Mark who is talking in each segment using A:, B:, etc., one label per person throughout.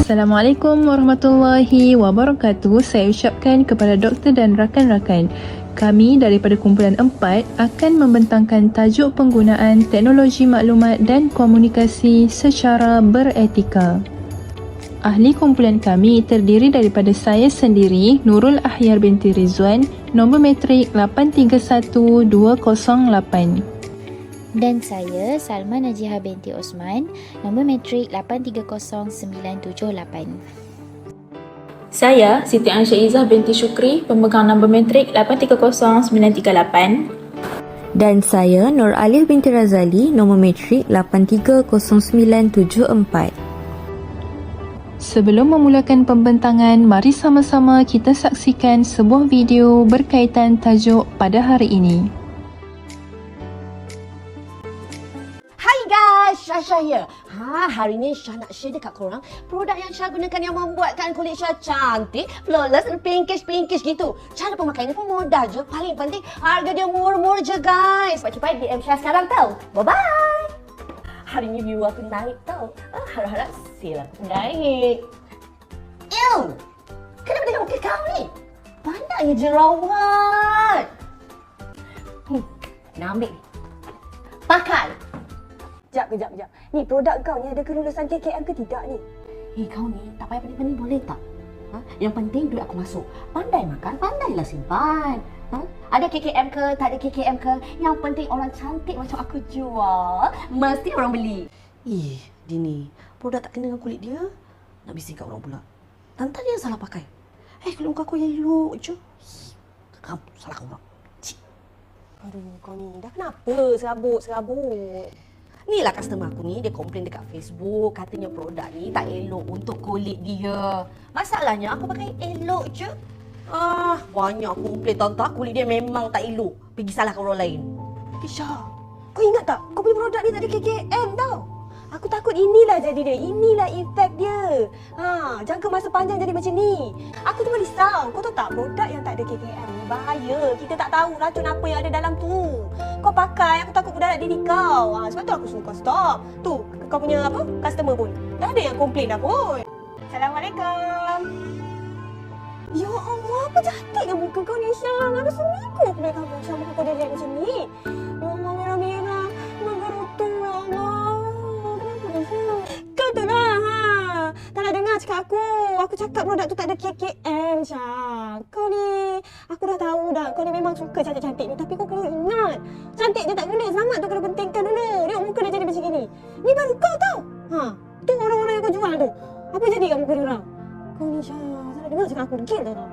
A: Assalamualaikum warahmatullahi wabarakatuh. Saya ucapkan kepada doktor dan rakan-rakan. Kami daripada kumpulan 4 akan membentangkan tajuk penggunaan teknologi maklumat dan komunikasi secara beretika. Ahli kumpulan kami terdiri daripada saya sendiri, Nurul Ahyar binti Rizwan, nombor matrik 831208.
B: Dan saya, Salma Najihah binti Osman, nombor matrik 830978.
C: Saya, Siti Aisyah Izzah binti Syukri, pemegang nombor matrik 830938.
D: Dan saya, Nur Alif binti Razali, nombor matrik 830974.
A: Sebelum memulakan pembentangan, mari sama-sama kita saksikan sebuah video berkaitan tajuk pada hari ini.
E: Syah ya. Hari ni Syah nak share dekat korang produk yang Syah gunakan yang membuatkan kulit Syah cantik, flawless dan pinkish gitu. Cara pemakaiannya pun mudah je. Paling penting harga dia murah-murah je guys. Cepat-cepat DM Syah sekarang tau. Bye-bye. Hari ni view aku naik tau. Harap-harap sale aku naik. Ew! Kenapa dengan muka kau ni? Pandainya jerawat. Nak ambil ni. Pakai. Kejap. Ni produk kau ni ada kelulusan KKM ke tidak ni? Kau ni tak payah pening-pening boleh tak? Yang penting duit aku masuk. Pandai makan, pandailah simpan. Ada KKM ke, tak ada KKM ke? Yang penting orang cantik macam aku jual, mesti orang beli. Dini, produk tak kena dengan kulit dia. Nak bising kat orang pula. Tante dia salah pakai. Kulit muka aku yang elok je. Kamu salah kau orang. Aduh, kau ni dah kenapa serabut? Ni lah customer aku ni, dia komplain dekat Facebook, katanya produk ni tak elok untuk kulit dia. Masalahnya aku pakai elok je. Banyak komplain tante, kulit dia memang tak elok. Pergi salahkan orang lain. Syah, kau ingat tak? Kau punya produk ni tak ada KKM tau. Aku takut inilah jadi dia, inilah efek dia. Jangka masa panjang jadi macam ni. Aku cuma risau, kau tahu tak produk yang tak ada KKM ni bahaya. Kita tak tahu racun apa yang ada dalam tu. Kau pakai, aku takut mudarat diri kau. Sebab tu aku suruh kau stop. Tu, kau punya customer pun. Dah ada yang komplain dah pun. Assalamualaikum. Ya Allah, apa cantiknya muka kau ni, Syah. Ada seminggu aku dah kamu, Syah, muka kau dah lihat macam ni. Ya Allah, merah-merah. Menggerutu, ya Allah. Kau tu lah, tak nak dengar cakap aku. Aku cakap produk tu tak ada KKM, Syah. Kau ni, aku dah tahu dah. Kau ni memang suka cantik-cantik ni. Tapi kau kena ingat, cantik je tak guna. Selamat tu kena pentingkan dulu. Tengok muka dah jadi macam ni. Ni baru kau tau. Tu orang-orang yang kau jual tu. Apa jadi kat muka diorang? Kau ni, Syah, tak nak dengar cakap aku. Degil tau.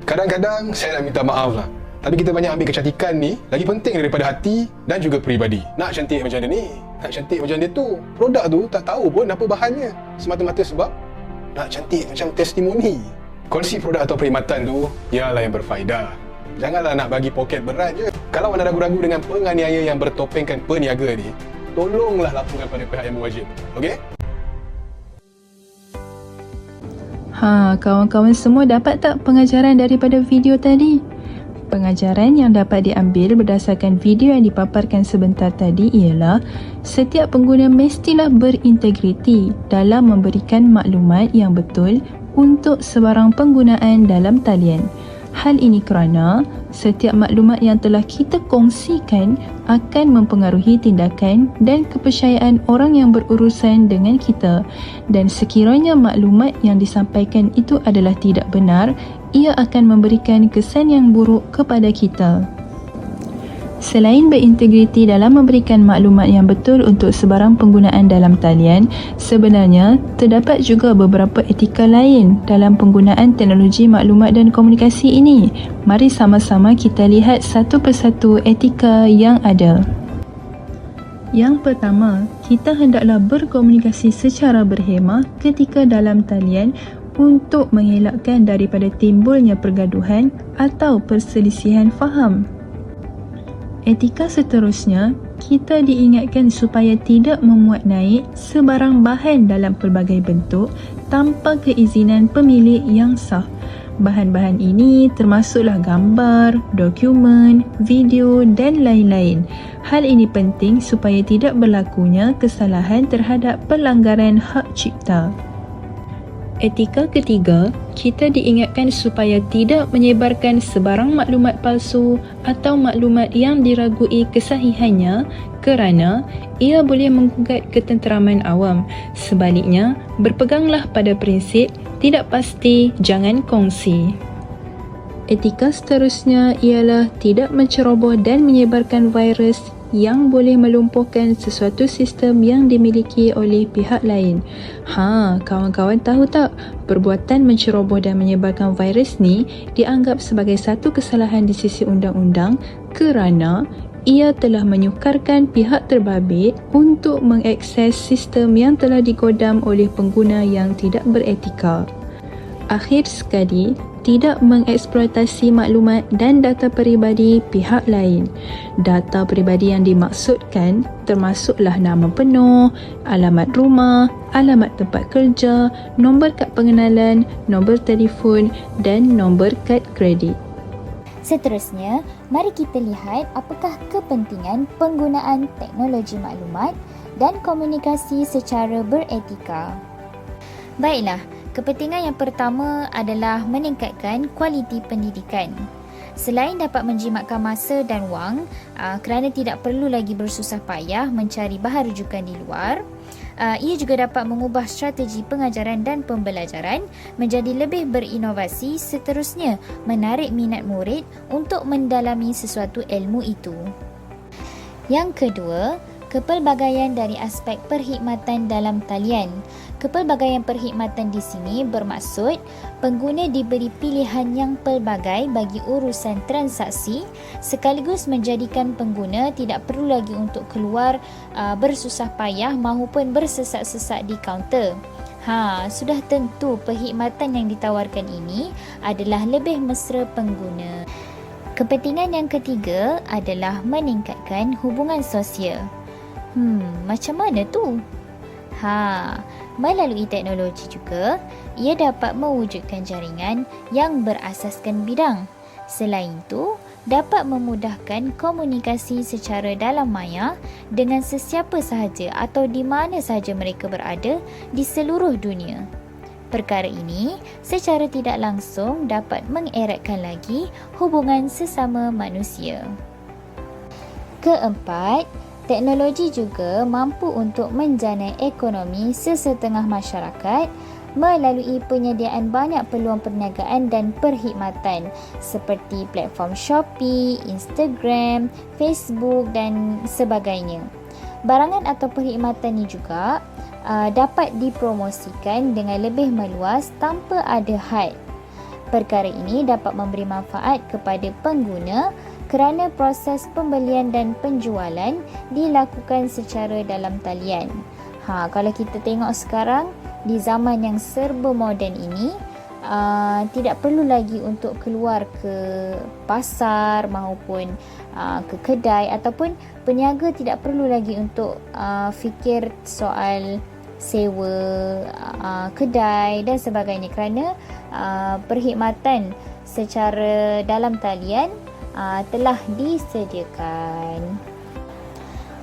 F: Kadang-kadang saya nak minta maaf lah. Tapi kita banyak ambil kecantikan ni lagi penting daripada hati dan juga peribadi. Nak cantik macam dia ni, nak cantik macam dia tu. Produk tu tak tahu pun apa bahannya. Semata-mata sebab nak cantik macam testimoni. Kongsi produk atau perkhidmatan tu ialah yang berfaedah. Janganlah nak bagi poket berat je. Kalau anda ragu-ragu dengan penganiaya yang bertopengkan peniaga ni, tolonglah laporkan pada pihak yang berwajib. Okey?
A: Kawan-kawan semua dapat tak pengajaran daripada video tadi? Pengajaran yang dapat diambil berdasarkan video yang dipaparkan sebentar tadi ialah setiap pengguna mestilah berintegriti dalam memberikan maklumat yang betul untuk sebarang penggunaan dalam talian. Hal ini kerana setiap maklumat yang telah kita kongsikan akan mempengaruhi tindakan dan kepercayaan orang yang berurusan dengan kita, dan sekiranya maklumat yang disampaikan itu adalah tidak benar, ia akan memberikan kesan yang buruk kepada kita. Selain berintegriti dalam memberikan maklumat yang betul untuk sebarang penggunaan dalam talian, sebenarnya terdapat juga beberapa etika lain dalam penggunaan teknologi maklumat dan komunikasi ini. Mari sama-sama kita lihat satu persatu etika yang ada. Yang pertama, kita hendaklah berkomunikasi secara berhemah ketika dalam talian untuk mengelakkan daripada timbulnya pergaduhan atau perselisihan faham. Etika seterusnya, kita diingatkan supaya tidak memuat naik sebarang bahan dalam pelbagai bentuk tanpa keizinan pemilik yang sah. Bahan-bahan ini termasuklah gambar, dokumen, video dan lain-lain. Hal ini penting supaya tidak berlakunya kesalahan terhadap pelanggaran hak cipta. Etika ketiga, kita diingatkan supaya tidak menyebarkan sebarang maklumat palsu atau maklumat yang diragui kesahihannya kerana ia boleh menggugat ketenteraman awam. Sebaliknya, berpeganglah pada prinsip tidak pasti, jangan kongsi. Etika seterusnya ialah tidak menceroboh dan menyebarkan virus yang boleh melumpuhkan sesuatu sistem yang dimiliki oleh pihak lain. Kawan-kawan tahu tak, perbuatan menceroboh dan menyebarkan virus ni dianggap sebagai satu kesalahan di sisi undang-undang kerana ia telah menyukarkan pihak terbabit untuk mengakses sistem yang telah digodam oleh pengguna yang tidak beretika. Akhir sekali, tidak mengeksploitasi maklumat dan data peribadi pihak lain. Data peribadi yang dimaksudkan termasuklah nama penuh, alamat rumah, alamat tempat kerja, nombor kad pengenalan, nombor telefon dan nombor kad kredit.
B: Seterusnya, mari kita lihat apakah kepentingan penggunaan teknologi maklumat dan komunikasi secara beretika. Baiklah, kepentingan yang pertama adalah meningkatkan kualiti pendidikan. Selain dapat menjimatkan masa dan wang kerana tidak perlu lagi bersusah payah mencari bahan rujukan di luar, ia juga dapat mengubah strategi pengajaran dan pembelajaran menjadi lebih berinovasi, seterusnya menarik minat murid untuk mendalami sesuatu ilmu itu. Yang kedua, kepelbagaian dari aspek perkhidmatan dalam talian. Kepelbagaian perkhidmatan di sini bermaksud pengguna diberi pilihan yang pelbagai bagi urusan transaksi, sekaligus menjadikan pengguna tidak perlu lagi untuk keluar bersusah payah maupun bersesak-sesak di kaunter. Sudah tentu perkhidmatan yang ditawarkan ini adalah lebih mesra pengguna. Kepentingan yang ketiga adalah meningkatkan hubungan sosial. Macam mana tu? Melalui teknologi juga, ia dapat mewujudkan jaringan yang berasaskan bidang. Selain itu, dapat memudahkan komunikasi secara dalam maya dengan sesiapa sahaja atau di mana sahaja mereka berada di seluruh dunia. Perkara ini secara tidak langsung dapat mengeratkan lagi hubungan sesama manusia. Keempat, teknologi juga mampu untuk menjana ekonomi sesetengah masyarakat melalui penyediaan banyak peluang perniagaan dan perkhidmatan seperti platform Shopee, Instagram, Facebook dan sebagainya. Barangan atau perkhidmatan ini juga dapat dipromosikan dengan lebih meluas tanpa ada had. Perkara ini dapat memberi manfaat kepada pengguna kerana proses pembelian dan penjualan dilakukan secara dalam talian. Kalau kita tengok sekarang, di zaman yang serba moden ini, tidak perlu lagi untuk keluar ke pasar maupun ke kedai, ataupun peniaga tidak perlu lagi untuk fikir soal sewa kedai dan sebagainya kerana perkhidmatan secara dalam talian telah disediakan.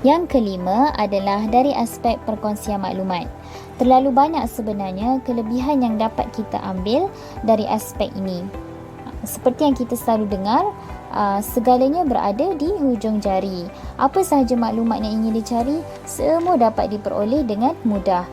B: Yang kelima adalah dari aspek perkongsian maklumat. Terlalu banyak sebenarnya kelebihan yang dapat kita ambil dari aspek ini. Seperti yang kita selalu dengar, segalanya berada di hujung jari. Apa sahaja maklumat yang ingin dicari, semua dapat diperoleh dengan mudah.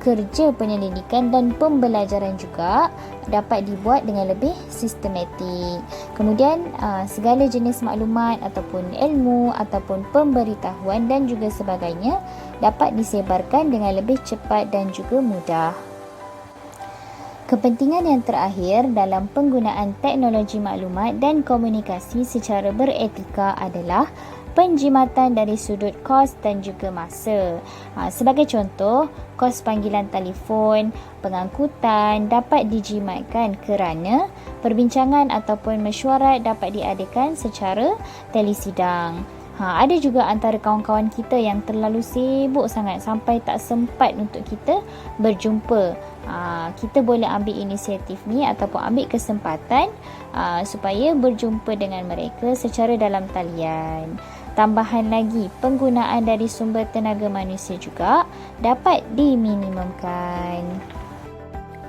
B: Kerja penyelidikan dan pembelajaran juga dapat dibuat dengan lebih sistematik. Kemudian segala jenis maklumat ataupun ilmu ataupun pemberitahuan dan juga sebagainya dapat disebarkan dengan lebih cepat dan juga mudah. Kepentingan yang terakhir dalam penggunaan teknologi maklumat dan komunikasi secara beretika adalah penjimatan dari sudut kos dan juga masa. Sebagai contoh, kos panggilan telefon, pengangkutan dapat dijimatkan kerana perbincangan ataupun mesyuarat dapat diadakan secara telesidang. Ada juga antara kawan-kawan kita yang terlalu sibuk sangat sampai tak sempat untuk kita berjumpa. Kita boleh ambil inisiatif ni ataupun ambil kesempatan supaya berjumpa dengan mereka secara dalam talian. Tambahan lagi, penggunaan dari sumber tenaga manusia juga dapat diminimumkan.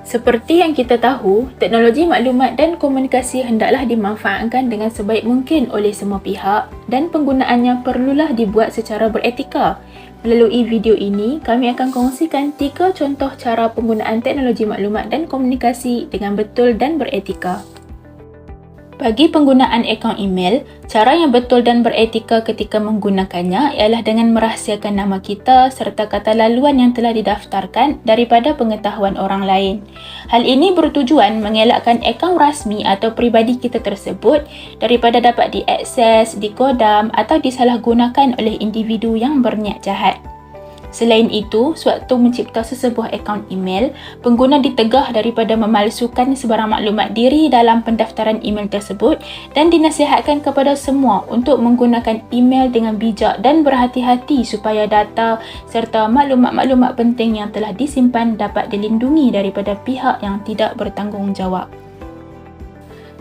C: Seperti yang kita tahu, teknologi maklumat dan komunikasi hendaklah dimanfaatkan dengan sebaik mungkin oleh semua pihak dan penggunaannya perlulah dibuat secara beretika. Melalui video ini, kami akan kongsikan 3 contoh cara penggunaan teknologi maklumat dan komunikasi dengan betul dan beretika. Bagi penggunaan akaun email, cara yang betul dan beretika ketika menggunakannya ialah dengan merahsiakan nama kita serta kata laluan yang telah didaftarkan daripada pengetahuan orang lain. Hal ini bertujuan mengelakkan akaun rasmi atau peribadi kita tersebut daripada dapat diakses, dikodam atau disalahgunakan oleh individu yang berniat jahat. Selain itu, sewaktu mencipta sesebuah akaun email, pengguna ditegah daripada memalsukan sebarang maklumat diri dalam pendaftaran email tersebut dan dinasihatkan kepada semua untuk menggunakan email dengan bijak dan berhati-hati supaya data serta maklumat-maklumat penting yang telah disimpan dapat dilindungi daripada pihak yang tidak bertanggungjawab.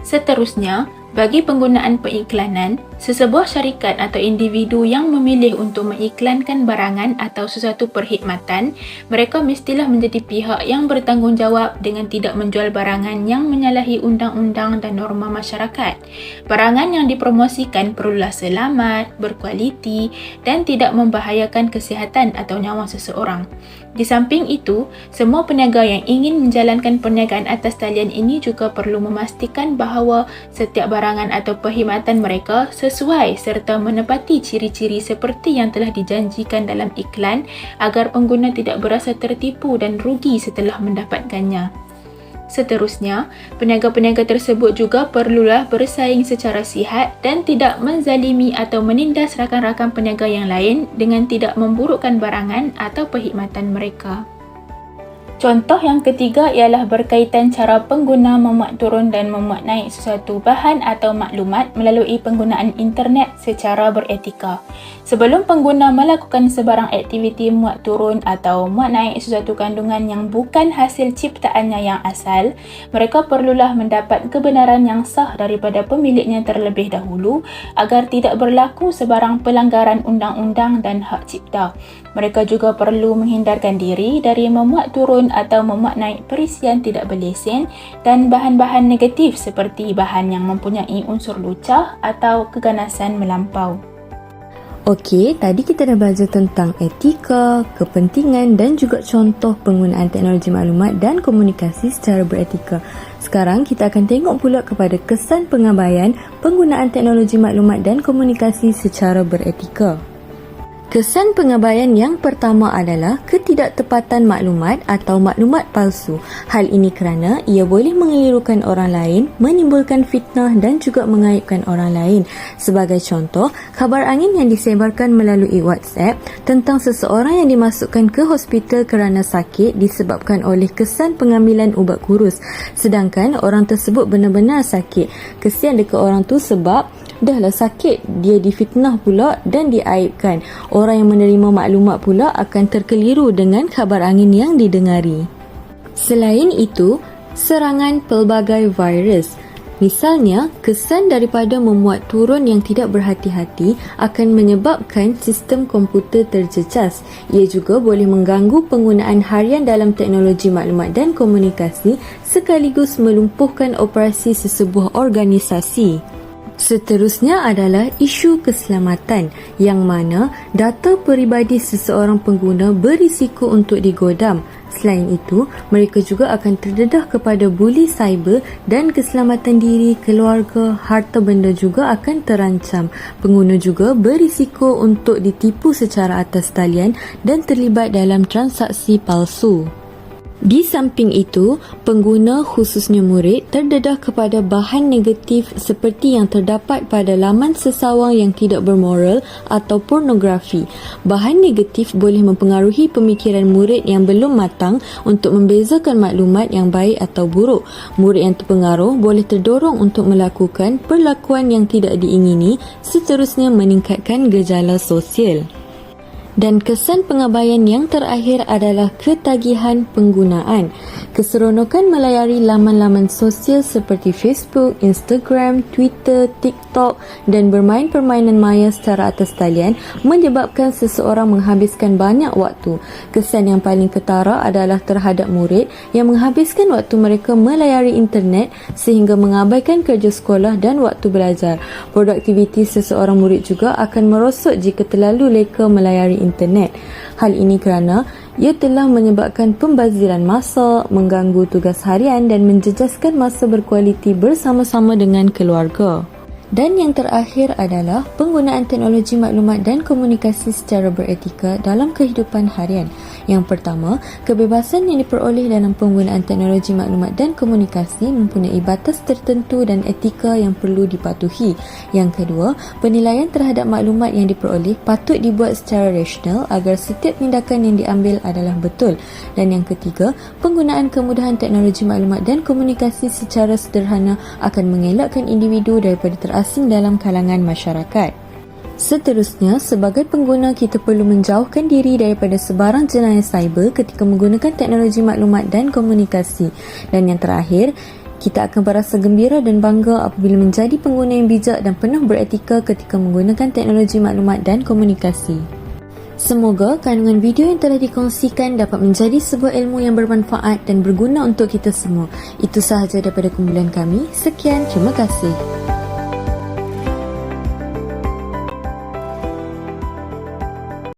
C: Seterusnya, bagi penggunaan periklanan, sesebuah syarikat atau individu yang memilih untuk mengiklankan barangan atau sesuatu perkhidmatan, mereka mestilah menjadi pihak yang bertanggungjawab dengan tidak menjual barangan yang menyalahi undang-undang dan norma masyarakat. Barangan yang dipromosikan perlulah selamat, berkualiti dan tidak membahayakan kesihatan atau nyawa seseorang. Di samping itu, semua peniaga yang ingin menjalankan perniagaan atas talian ini juga perlu memastikan bahawa setiap barangan atau perkhidmatan mereka sesuai serta menepati ciri-ciri seperti yang telah dijanjikan dalam iklan agar pengguna tidak berasa tertipu dan rugi setelah mendapatkannya. Seterusnya, peniaga-peniaga tersebut juga perlulah bersaing secara sihat dan tidak menzalimi atau menindas rakan-rakan peniaga yang lain dengan tidak memburukkan barangan atau perkhidmatan mereka. Contoh yang ketiga ialah berkaitan cara pengguna memuat turun dan memuat naik sesuatu bahan atau maklumat melalui penggunaan internet secara beretika. Sebelum pengguna melakukan sebarang aktiviti muat turun atau muat naik sesuatu kandungan yang bukan hasil ciptaannya yang asal, mereka perlulah mendapat kebenaran yang sah daripada pemiliknya terlebih dahulu agar tidak berlaku sebarang pelanggaran undang-undang dan hak cipta. Mereka juga perlu menghindarkan diri dari memuat turun atau memuat naik perisian tidak berlesen dan bahan-bahan negatif seperti bahan yang mempunyai unsur lucah atau keganasan melampau.
D: Okey, tadi kita dah belajar tentang etika, kepentingan dan juga contoh penggunaan teknologi maklumat dan komunikasi secara beretika. Sekarang kita akan tengok pula kepada kesan pengabaian penggunaan teknologi maklumat dan komunikasi secara beretika. Kesan pengabaian yang pertama adalah ketidaktepatan maklumat atau maklumat palsu. Hal ini kerana ia boleh mengelirukan orang lain, menimbulkan fitnah dan juga mengaibkan orang lain. Sebagai contoh, kabar angin yang disebarkan melalui WhatsApp tentang seseorang yang dimasukkan ke hospital kerana sakit disebabkan oleh kesan pengambilan ubat kurus. Sedangkan orang tersebut benar-benar sakit. Kesian dekat orang tu sebab dahlah sakit, dia difitnah pula dan diaibkan. Orang yang menerima maklumat pula akan terkeliru dengan kabar angin yang didengari. Selain itu, serangan pelbagai virus. Misalnya, kesan daripada memuat turun yang tidak berhati-hati akan menyebabkan sistem komputer terjejas. Ia juga boleh mengganggu penggunaan harian dalam teknologi maklumat dan komunikasi sekaligus melumpuhkan operasi sesebuah organisasi. Seterusnya adalah isu keselamatan yang mana data peribadi seseorang pengguna berisiko untuk digodam. Selain itu, mereka juga akan terdedah kepada buli cyber dan keselamatan diri, keluarga, harta benda juga akan terancam. Pengguna juga berisiko untuk ditipu secara atas talian dan terlibat dalam transaksi palsu. Di samping itu, pengguna khususnya murid terdedah kepada bahan negatif seperti yang terdapat pada laman sesawang yang tidak bermoral atau pornografi. Bahan negatif boleh mempengaruhi pemikiran murid yang belum matang untuk membezakan maklumat yang baik atau buruk. Murid yang terpengaruh boleh terdorong untuk melakukan perlakuan yang tidak diingini, seterusnya meningkatkan gejala sosial. Dan kesan pengabaian yang terakhir adalah ketagihan penggunaan. Keseronokan melayari laman-laman sosial seperti Facebook, Instagram, Twitter, TikTok dan bermain permainan maya secara atas talian menyebabkan seseorang menghabiskan banyak waktu. Kesan yang paling ketara adalah terhadap murid yang menghabiskan waktu mereka melayari internet sehingga mengabaikan kerja sekolah dan waktu belajar. Produktiviti seseorang murid juga akan merosot jika terlalu leka melayari internet. Hal ini kerana ia telah menyebabkan pembaziran masa, mengganggu tugas harian dan menjejaskan masa berkualiti bersama-sama dengan keluarga. Dan yang terakhir adalah penggunaan teknologi maklumat dan komunikasi secara beretika dalam kehidupan harian. Yang pertama, kebebasan yang diperoleh dalam penggunaan teknologi maklumat dan komunikasi mempunyai batas tertentu dan etika yang perlu dipatuhi. Yang kedua, penilaian terhadap maklumat yang diperoleh patut dibuat secara rasional agar setiap tindakan yang diambil adalah betul. Dan yang ketiga, penggunaan kemudahan teknologi maklumat dan komunikasi secara sederhana akan mengelakkan individu daripada terasing dalam kalangan masyarakat. Seterusnya, sebagai pengguna kita perlu menjauhkan diri daripada sebarang jenayah cyber ketika menggunakan teknologi maklumat dan komunikasi. Dan yang terakhir, kita akan berasa gembira dan bangga apabila menjadi pengguna yang bijak dan penuh beretika ketika menggunakan teknologi maklumat dan komunikasi. Semoga kandungan video yang telah dikongsikan dapat menjadi sebuah ilmu yang bermanfaat dan berguna untuk kita semua. Itu sahaja daripada kumpulan kami. Sekian, terima kasih.